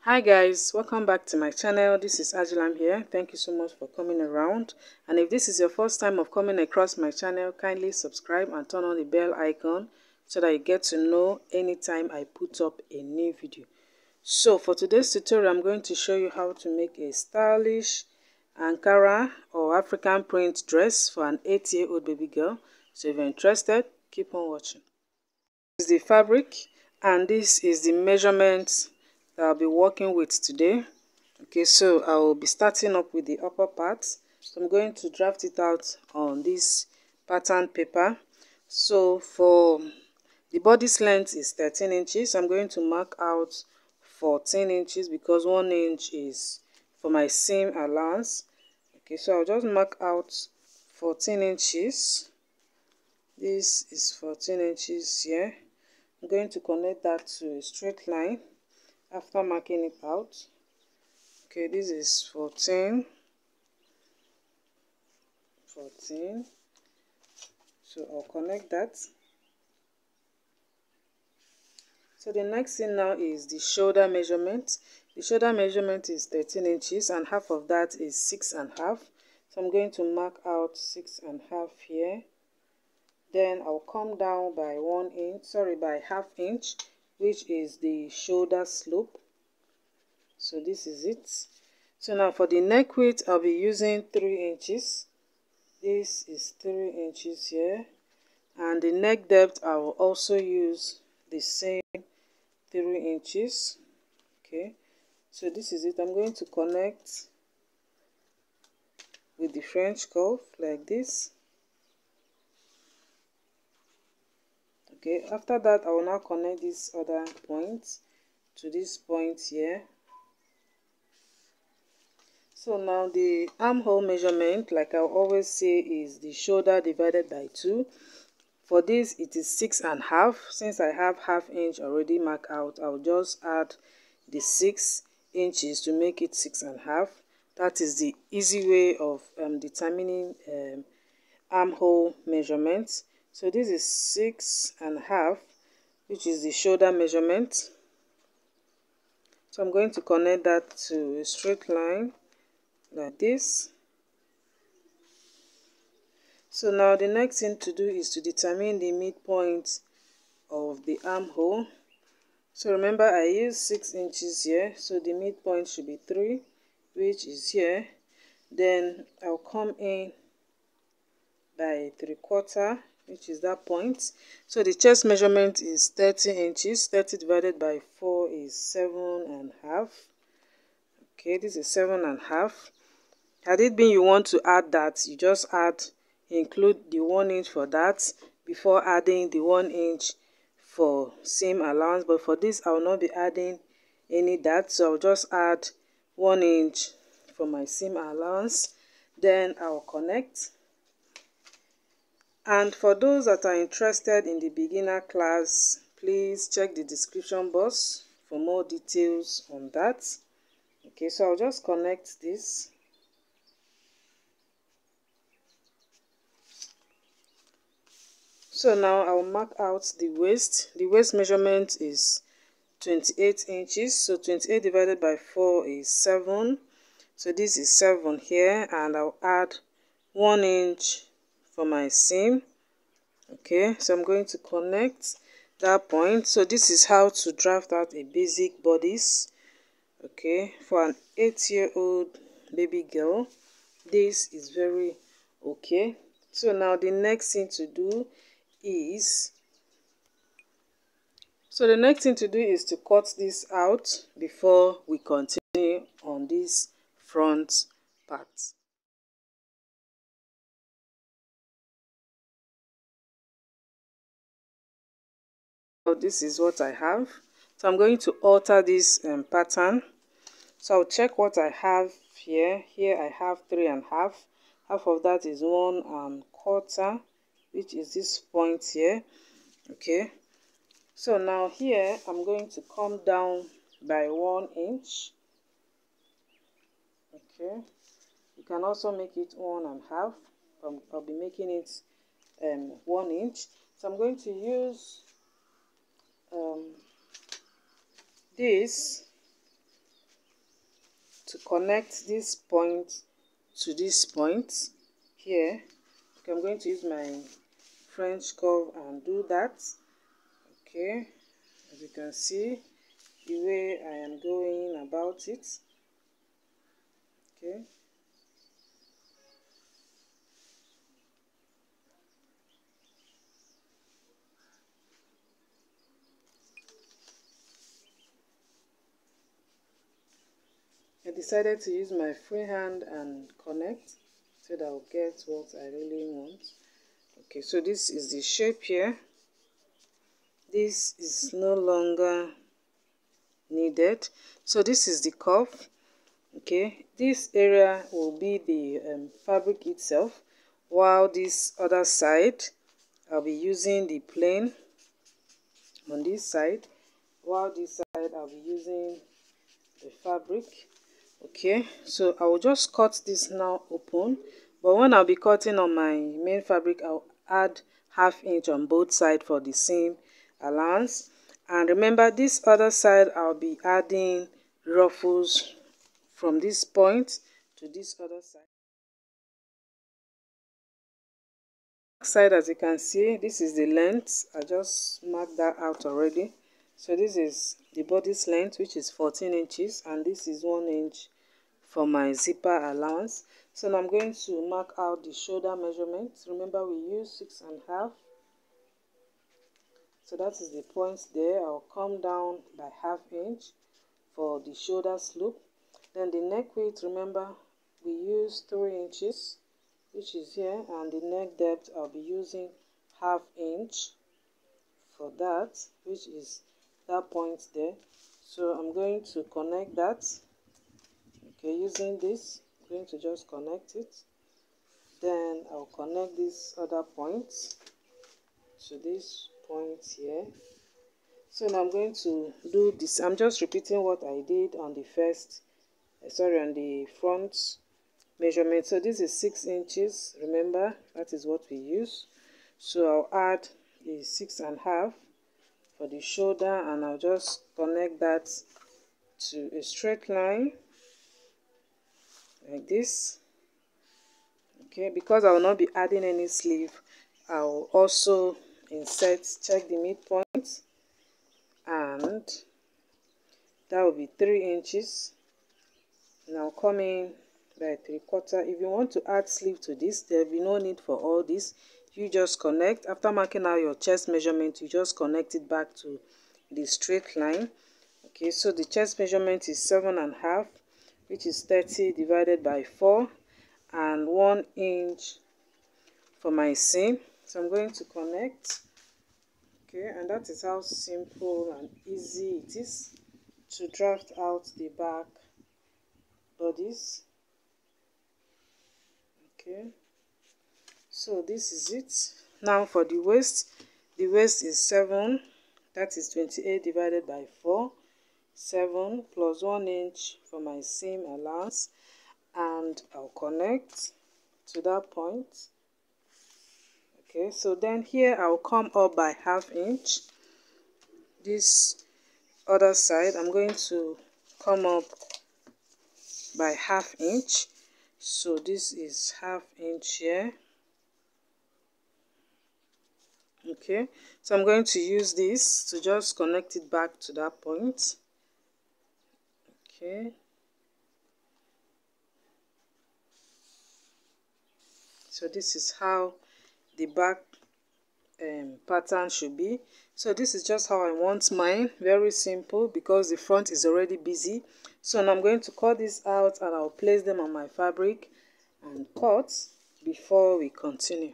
Hi guys, welcome back to my channel. This is Agilam here. Thank you so much for coming around, and if this is your first time of coming across my channel, kindly subscribe and turn on the bell icon so that you get to know anytime I put up a new video. So for today's tutorial, I'm going to show you how to make a stylish ankara or African print dress for an 8-year-old baby girl. So if you're interested, keep on watching. This is the fabric and this is the measurement that I'll be working with today. Okay, so I will be starting up with the upper part. So I'm going to draft it out on this pattern paper. So for the body's length is 13 inches. I'm going to mark out 14 inches because 1 inch is for my seam allowance. Okay, so I'll just mark out 14 inches. This is 14 inches here. I'm going to connect that to a straight line after marking it out. Okay, this is 14. So I'll connect that. So the next thing now is the shoulder measurement. The shoulder measurement is 13 inches and half of that is 6.5. So I'm going to mark out 6.5 here. Then I'll come down by by half inch, which is the shoulder slope. So this is it. So now for the neck width, I'll be using 3 inches. This is 3 inches here. And the neck depth, I will also use the same 3 inches. Okay, so this is it. I'm going to connect with the French curve like this. Okay, after that, I will now connect this other point to this point here. So now the armhole measurement, like I always say, is the shoulder divided by 2. For this, it is 6.5. Since I have half inch already marked out, I'll just add the 6 inches to make it 6.5. That is the easy way of determining armhole measurement. So this is 6.5, which is the shoulder measurement. So I'm going to connect that to a straight line like this. So now the next thing to do is to determine the midpoint of the armhole. So remember, I use 6 inches here, so the midpoint should be 3, which is here. Then I'll come in by 3/4, which is that point. So the chest measurement is 30 inches. 30 divided by 4 is 7.5. Okay, this is 7.5. Had it been you want to add that, you just include the 1 inch for that before adding the 1 inch for seam allowance. But for this, I will not be adding any that, so I'll just add 1 inch for my seam allowance. Then I'll connect. And for those that are interested in the beginner class, please check the description box for more details on that. Okay, so I'll just connect this. So now I'll mark out the waist. The waist measurement is 28 inches. So 28 divided by 4 is 7. So this is 7 here, and I'll add 1 inch for my seam. Okay, so I'm going to connect that point. So this is how to draft out a basic bodice. Okay, for an 8-year-old baby girl, this is very okay. So now the next thing to do is to cut this out before we continue on this front part. So this is what I have. So I'm going to alter this pattern. So I'll check what I have here. Here I have 3.5. Half of that is 1.25, which is this point here. Okay, so now here I'm going to come down by 1 inch. Okay, you can also make it 1.5. I'll be making it 1 inch. So I'm going to use this to connect this point to this point here. Okay, I'm going to use my French curve and do that. Okay, as you can see the way I am going about it. Okay, I decided to use my free hand and connect so that I'll get what I really want. Okay, so this is the shape here. This is no longer needed. So this is the curve. Okay, this area will be the fabric itself, while this other side I'll be using the plain on this side, while this side I'll be using the fabric. Okay, so I will just cut this now open, but when I'll be cutting on my main fabric, I'll add ½ inch on both sides for the seam allowance. And remember, this other side I'll be adding ruffles from this point to this other side. As you can see, this is the length. I just marked that out already. So this is the body's length, which is 14 inches, and this is 1 inch for my zipper allowance. So now I'm going to mark out the shoulder measurement. Remember, we use 6.5. So that is the point there. I'll come down by ½ inch for the shoulder slope. Then the neck width, remember, we use 3 inches, which is here, and the neck depth I'll be using ½ inch for that, which is that point there. So I'm going to connect that. Okay, using this, I'm going to just connect it. Then I'll connect this other point to this point here. So now I'm going to do this. I'm just repeating what I did on the on the front measurement. So this is 6 inches. Remember, that is what we use. So I'll add the 6.5 for the shoulder, and I'll just connect that to a straight line like this. Okay, because I will not be adding any sleeve, I will also check the midpoint, and that will be 3 inches. Now come in by 3/4. If you want to add sleeve to this, there will be no need for all this. You just connect. After marking out your chest measurement, you just connect it back to the straight line. Okay, so the chest measurement is 7.5, which is 30 divided by 4, and 1 inch for my seam. So I'm going to connect. Okay, and that is how simple and easy it is to draft out the back bodies. Okay, so this is it. Now for the waist is 7, that is 28 divided by 4, 7 plus 1 inch for my seam allowance, and I'll connect to that point. Okay, so then here I'll come up by ½ inch. This other side I'm going to come up by ½ inch. So this is ½ inch here. Okay, so I'm going to use this to just connect it back to that point. Okay, so this is how the back pattern should be. So this is just how I want mine. Very simple, because the front is already busy. So now I'm going to cut this out, and I'll place them on my fabric and cut before we continue.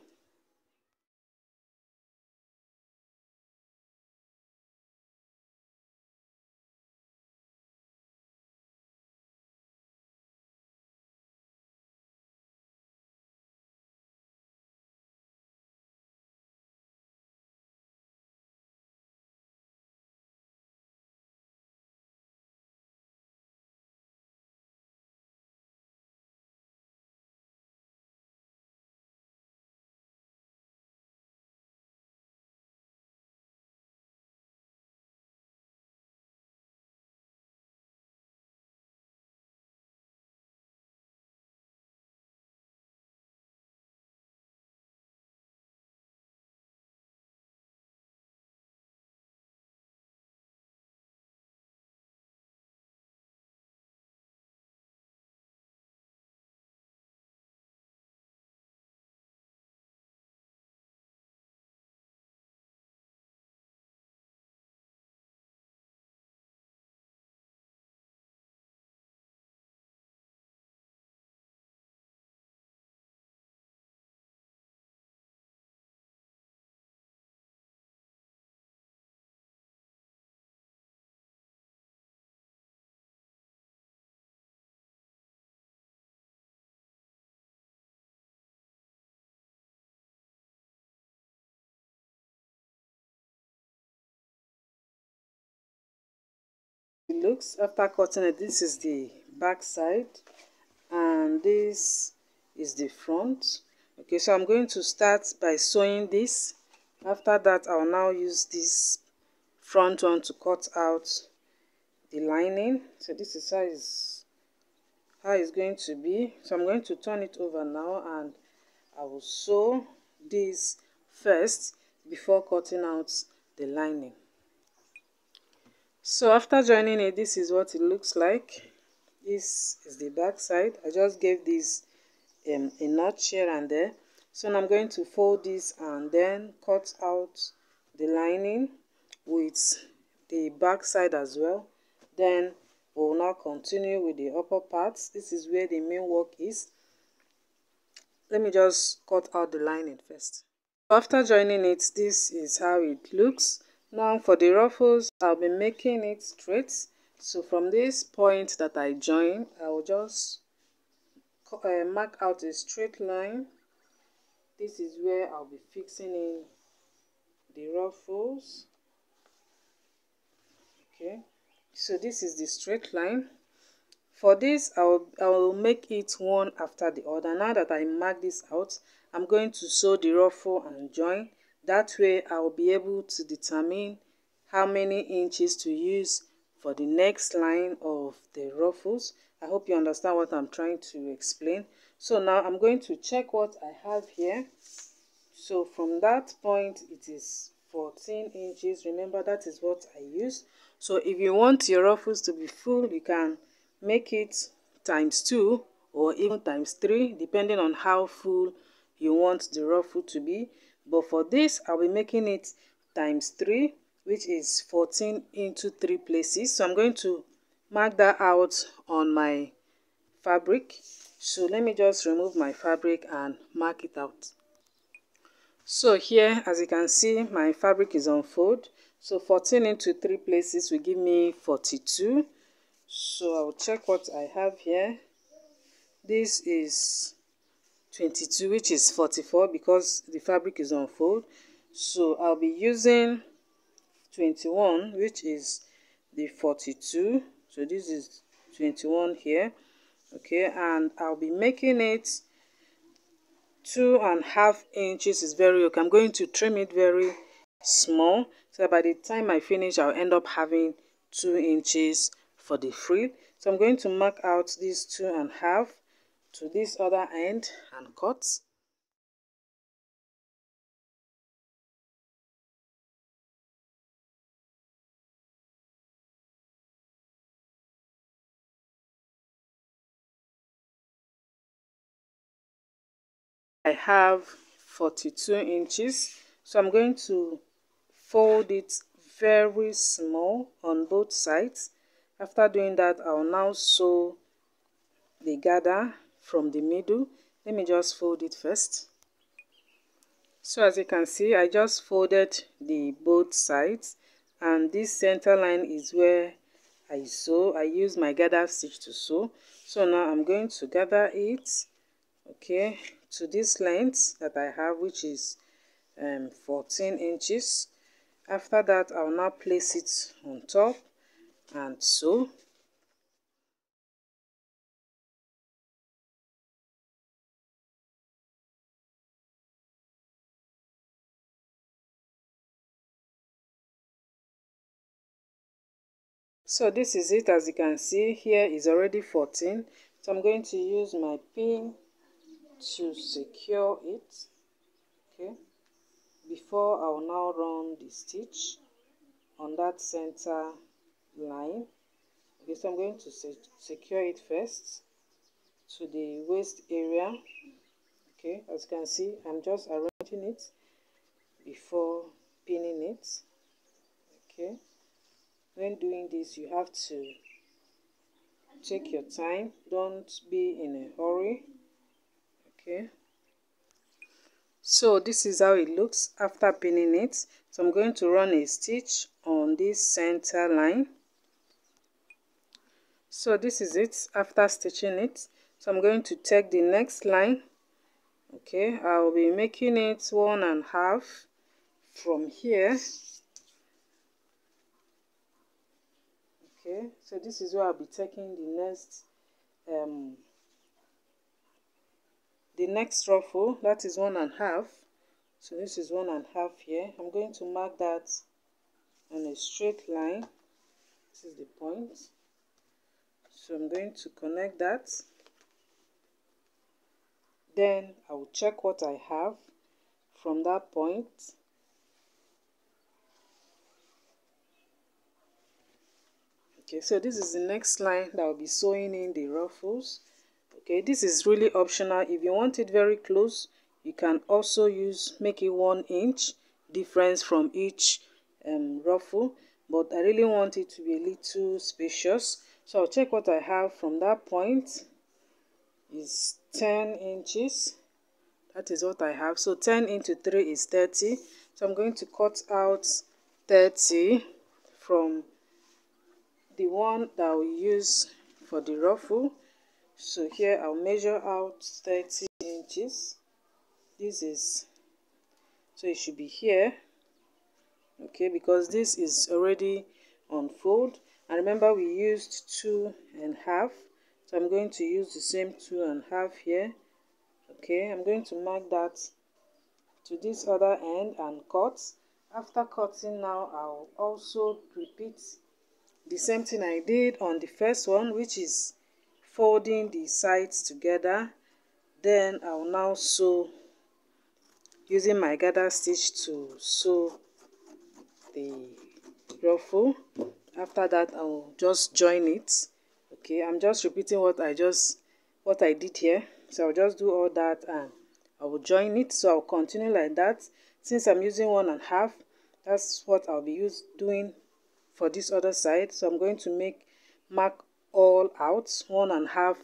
It looks after cutting it. This is the back side and this is the front. Okay, so I'm going to start by sewing this. After that, I'll now use this front one to cut out the lining. So this is how it's going to be. So I'm going to turn it over now and I will sew this first before cutting out the lining. So after joining it, this is what it looks like. This is the back side. I just gave this a notch here and there. So now I'm going to fold this and then cut out the lining with the back side as well. Then we'll now continue with the upper parts. This is where the main work is. Let me just cut out the lining first. After joining it, this is how it looks. Now for the ruffles, I'll be making it straight. So from this point that I join, I will just mark out a straight line. This is where I'll be fixing in the ruffles. Okay, so this is the straight line. For this, I will make it one after the other. Now that I mark this out, I'm going to sew the ruffle and join. That way, I will be able to determine how many inches to use for the next line of the ruffles. I hope you understand what I'm trying to explain. So now I'm going to check what I have here. So from that point, it is 14 inches. Remember, that is what I use. So if you want your ruffles to be full, you can make it ×2 or even ×3, depending on how full you want the ruffle to be. But for this, I'll be making it ×3, which is 14 into 3 places. So I'm going to mark that out on my fabric. So let me just remove my fabric and mark it out. So here, as you can see, my fabric is unfolded. So 14 into 3 places will give me 42. So I'll check what I have here. This is 22, which is 44 because the fabric is unfolded. So I'll be using 21, which is the 42. So this is 21 here. Okay, and I'll be making it 2.5 inches is very okay. I'm going to trim it very small so that by the time I finish, I'll end up having 2 inches for the frill. So I'm going to mark out this 2.5 to this other end and cut. I have 42 inches, so I'm going to fold it very small on both sides. After doing that, I'll now sew the gather from the middle. Let me just fold it first. So as you can see, I just folded the both sides, and this center line is where I sew. I use my gather stitch to sew. So now I'm going to gather it, okay, to this length that I have, which is 14 inches. After that, I'll now place it on top and sew. So this is it. As you can see, here is already 14. So I'm going to use my pin to secure it, okay, before I will now run the stitch on that center line. Okay, so I'm going to secure it first to the waist area. Okay, as you can see, I'm just arranging it before pinning it. Okay, when doing this, you have to take your time, don't be in a hurry. Okay, so this is how it looks after pinning it. So I'm going to run a stitch on this center line. So this is it after stitching it. So I'm going to take the next line. Okay, I'll be making it 1.5 from here. Okay, so this is where I'll be taking the next ruffle. That is 1.5. So this is 1.5 here. I'm going to mark that on a straight line. This is the point. So I'm going to connect that. Then I will check what I have from that point. Okay, so this is the next line that I'll be sewing in the ruffles. Okay, this is really optional. If you want it very close, you can also make it 1 inch difference from each ruffle, but I really want it to be a little spacious. So I'll check what I have from that point. Is 10 inches. That is what I have. So 10 into 3 is 30. So I'm going to cut out 30 from the one that I'll use for the ruffle. So here I'll measure out 30 inches. This is, so it should be here. Okay, because this is already on fold. And remember we used 2.5. So I'm going to use the same 2.5 here. Okay, I'm going to mark that to this other end and cut. After cutting now, I'll also repeat the same thing I did on the first one, which is folding the sides together. Then I'll now sew using my gather stitch to sew the ruffle. After that, I'll just join it. Okay, I'm just repeating what I did here. So I'll just do all that and I will join it. So I'll continue like that. Since I'm using 1.5, that's what I'll be doing for this other side. So I'm going to mark all out 1.5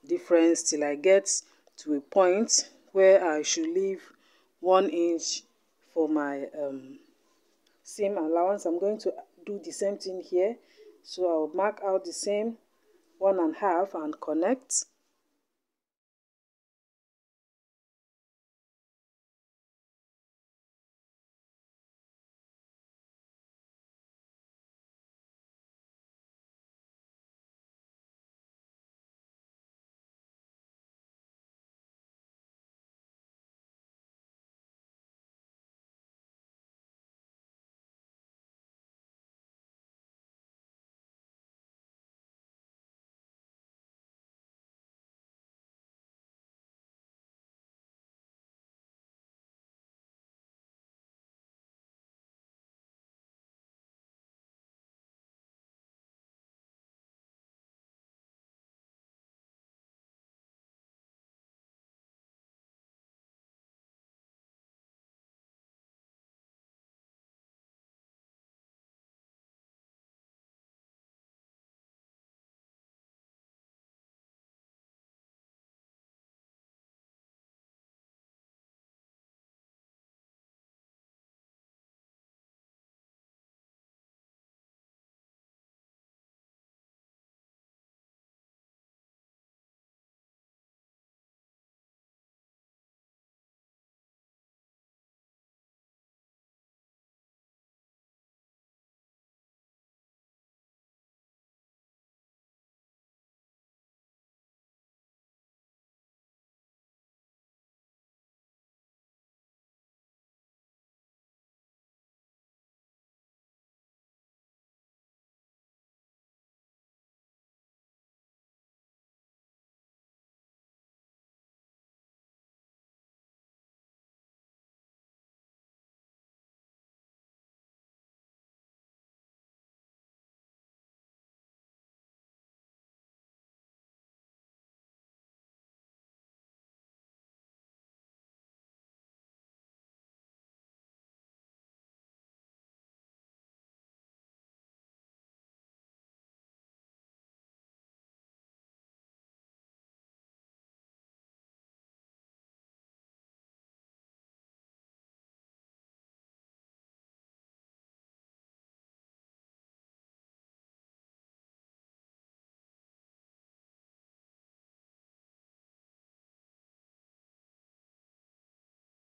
difference till I get to a point where I should leave 1 inch for my seam allowance. I'm going to do the same thing here. So I'll mark out the same 1.5 and connect.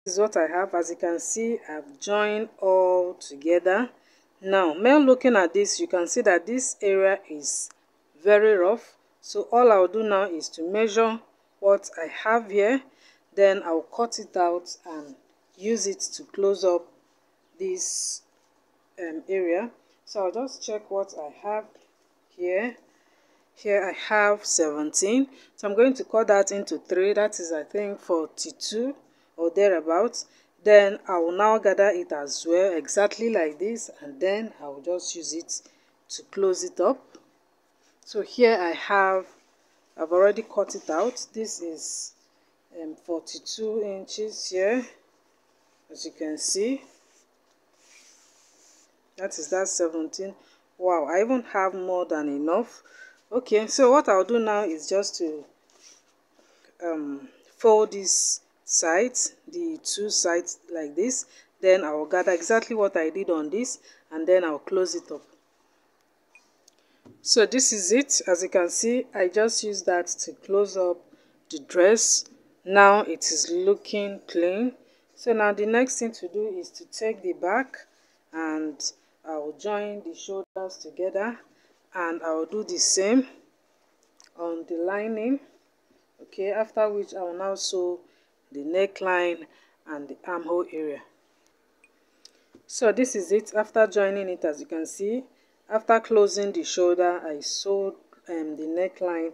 This is what I have. As you can see, I've joined all together. Now when looking at this, you can see that this area is very rough. So all I'll do now is to measure what I have here, then I'll cut it out and use it to close up this area. So I'll just check what I have here. Here I have 17, so I'm going to cut that into 3. That is, I think, 42 or thereabouts. Then I will now gather it as well, exactly like this, and then I will just use it to close it up. So here I've already cut it out. This is 42 inches here, as you can see. That 17. Wow, I even have more than enough. Okay, so what I'll do now is just to fold these sides, the 2 sides like this. Then I will gather exactly what I did on this, and then I'll close it up. So this is it. As you can see, I just used that to close up the dress. Now it is looking clean. So now the next thing to do is to take the back, and I will join the shoulders together, and I will do the same on the lining. Okay, after which I will now sew the neckline and the armhole area. So this is it after joining it. As you can see, after closing the shoulder, I sewed the neckline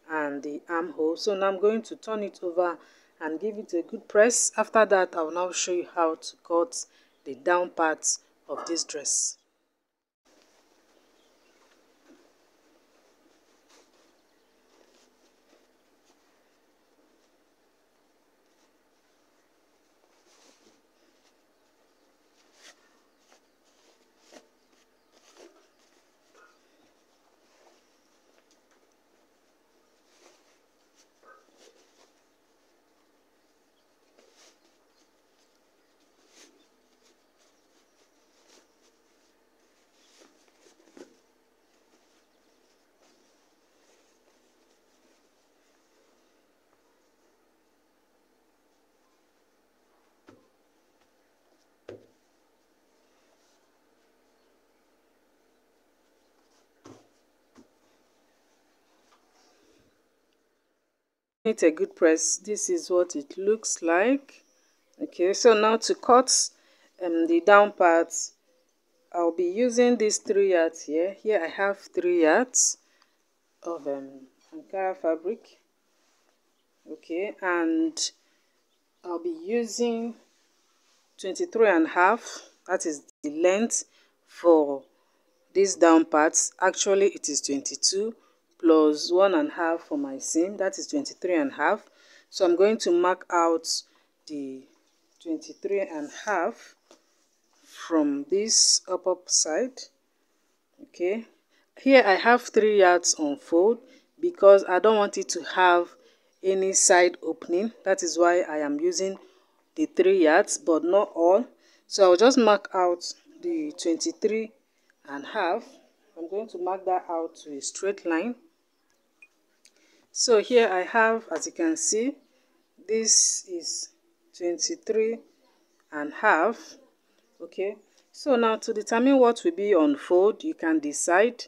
and the armhole. So now I'm going to turn it over and give it a good press. After that, I will now show you how to cut the down parts of this dress. It a good press. This is what it looks like. Okay, so now to cut the down parts, I'll be using these 3 yards here. Here I have 3 yards of ankara fabric. Okay, and I'll be using 23.5. That is the length for these down parts. Actually it is 22 plus 1.5 for my seam. That is 23.5. So I'm going to mark out the 23.5 from this upper side. Okay, here I have 3 yards on fold because I don't want it to have any side opening. That is why I am using the 3 yards, but not all. So I'll just mark out the 23.5. I'm going to mark that out to a straight line. So here I have, as you can see, this is 23.5. Okay, so now to determine what will be on fold, you can decide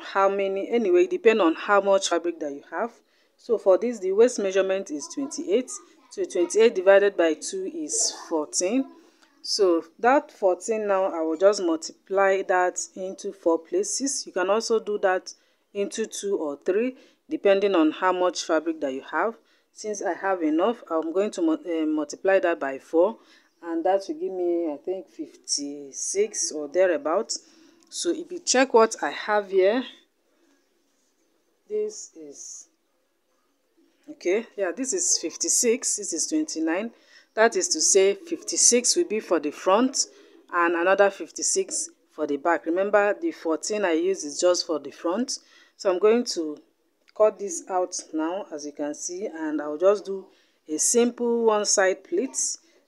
how many, anyway, depend on how much fabric that you have. So for this, the waist measurement is 28. So 28 divided by 2 is 14. So that 14 now, I will just multiply that into 4 places. You can also do that into 2 or 3, depending on how much fabric that you have. Since I have enough, I'm going to multiply that by 4, and that will give me, I think, 56 or thereabouts. So if you check what I have here, this is, okay, yeah, this is 56, this is 29. That is to say 56 will be for the front and another 56 for the back. Remember, the 14 I use is just for the front. So I'm going to cut this out now, as you can see, and I'll just do a simple one side pleat.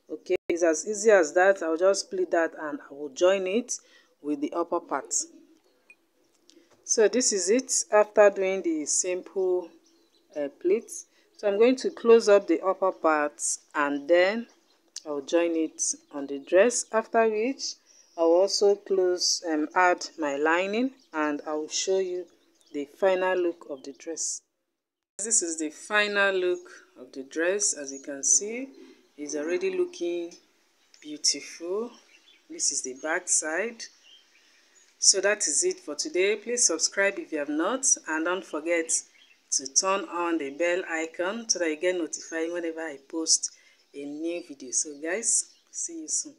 Okay, it's as easy as that. I'll just split that and I will join it with the upper part. So this is it after doing the simple pleats. So I'm going to close up the upper part and then I'll join it on the dress, after which I'll also add my lining, and I will show you the final look of the dress. This is the final look of the dress. As you can see, it's already looking beautiful. This is the back side. So that is it for today. Please subscribe if you have not, and don't forget to turn on the bell icon so that you get notified whenever I post a new video. So guys, see you soon.